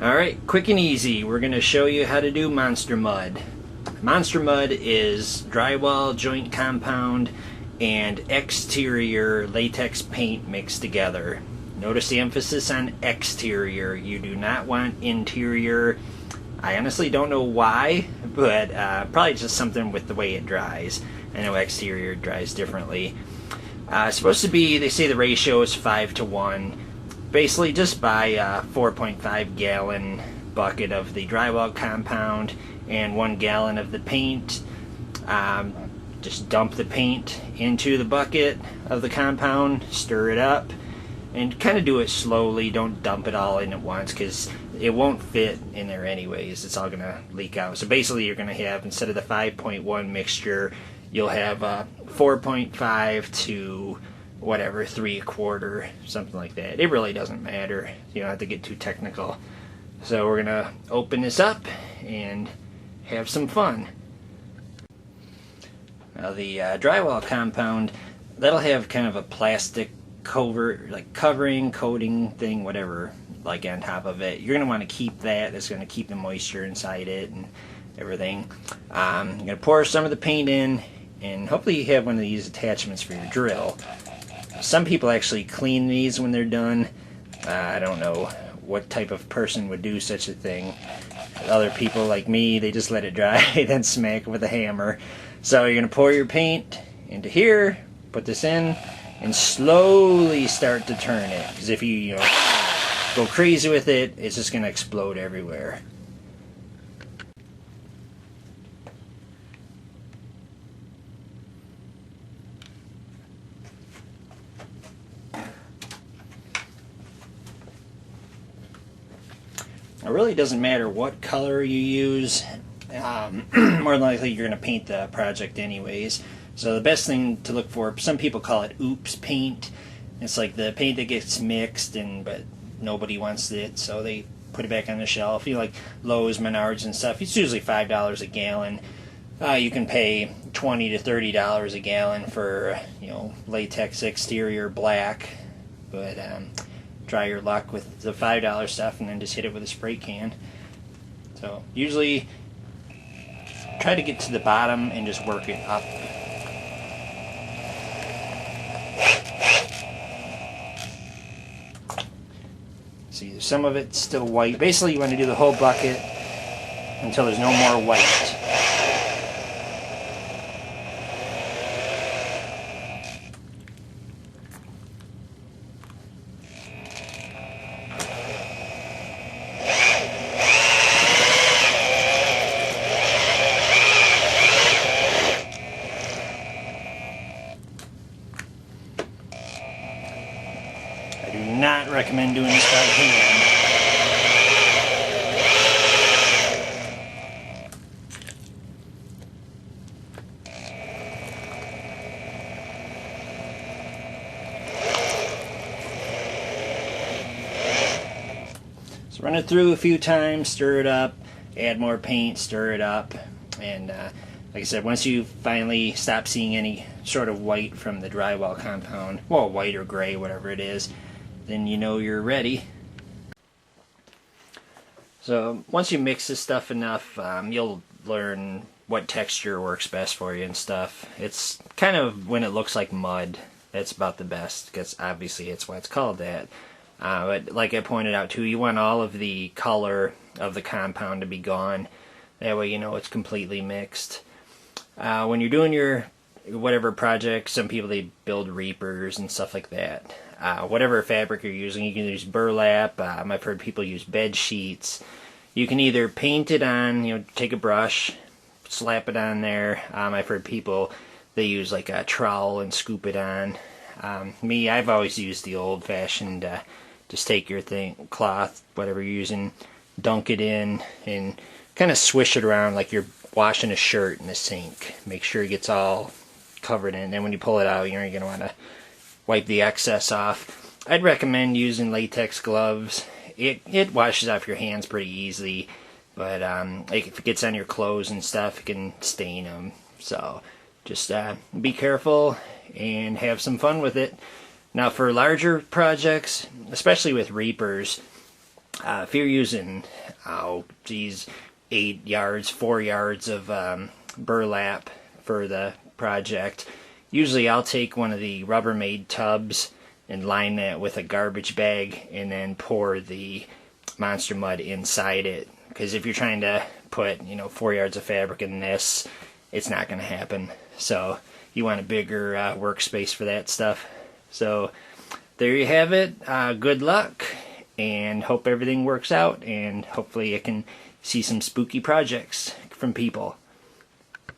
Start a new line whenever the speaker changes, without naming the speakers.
Alright, quick and easy. We're going to show you how to do Monster Mud. Monster Mud is drywall, joint compound, and exterior latex paint mixed together. Notice the emphasis on exterior. You do not want interior. I honestly don't know why, but probably just something with the way it dries. I know exterior dries differently. It's supposed to be, they say the ratio is 5:1. Basically just buy a 4.5 gallon bucket of the drywall compound and 1 gallon of the paint. Just dump the paint into the bucket of the compound, stir it up, and kind of do it slowly. Don't dump it all in at once because it won't fit in there anyways. It's all going to leak out. So basically you're going to have, instead of the 5.1 mixture, you'll have 4.5 to whatever, 3/4, something like that. It really doesn't matter. You don't have to get too technical. So we're gonna open this up and have some fun. Now the drywall compound, that'll have kind of a plastic covering, coating thing, whatever, like on top of it. You're gonna want to keep that. It's gonna keep the moisture inside it and everything. You're gonna pour some of the paint in, and hopefully you have one of these attachments for your drill. Some people actually clean these when they're done. I don't know what type of person would do such a thing. Other people like me, they just let it dry, then smack it with a hammer. So you're going to pour your paint into here, put this in, and slowly start to turn it. Because if you go crazy with it, it's just going to explode everywhere. It really doesn't matter what color you use. More than likely you're going to paint the project anyways. So the best thing to look for, some people call it oops paint. It's like the paint that gets mixed but nobody wants it, so they put it back on the shelf. You like Lowe's, Menards and stuff, it's usually $5 a gallon. You can pay $20 to $30 a gallon for latex exterior black, but try your luck with the $5 stuff and then just hit it with a spray can. So usually try to get to the bottom and just work it up. See, some of it's still white. Basically you want to do the whole bucket until there's no more white. I do not recommend doing this by hand. So run it through a few times, stir it up, add more paint, stir it up, and like I said, once you finally stop seeing any sort of white from the drywall compound, well, white or gray, whatever it is, then you know you're ready. So once you mix this stuff enough, you'll learn what texture works best for you and stuff. It's kind of when it looks like mud, that's about the best, because obviously it's why it's called that. But like I pointed out too, you want all of the color of the compound to be gone. That way you know it's completely mixed. When you're doing your whatever project, some people, they build reapers and stuff like that. Whatever fabric you're using, you can use burlap. I've heard people use bed sheets. You can either paint it on, take a brush, slap it on there. I've heard people, they use like a trowel and scoop it on. Me, I've always used the old-fashioned, just take your cloth, whatever you're using, dunk it in, and kind of swish it around like you're washing a shirt in the sink. Make sure it gets all covered in. And then when you pull it out, you're going to want to wipe the excess off. I'd recommend using latex gloves. It washes off your hands pretty easily, but if it gets on your clothes and stuff, it can stain them. So just be careful and have some fun with it. Now for larger projects, especially with reapers, If you're using, oh geez, 8 yards, 4 yards of burlap for the project, usually I'll take one of the Rubbermaid tubs and line that with a garbage bag and then pour the Monster Mud inside it. Because if you're trying to put, 4 yards of fabric in this, it's not going to happen. So you want a bigger workspace for that stuff. So there you have it. Good luck, and hope everything works out, and hopefully I can see some spooky projects from people.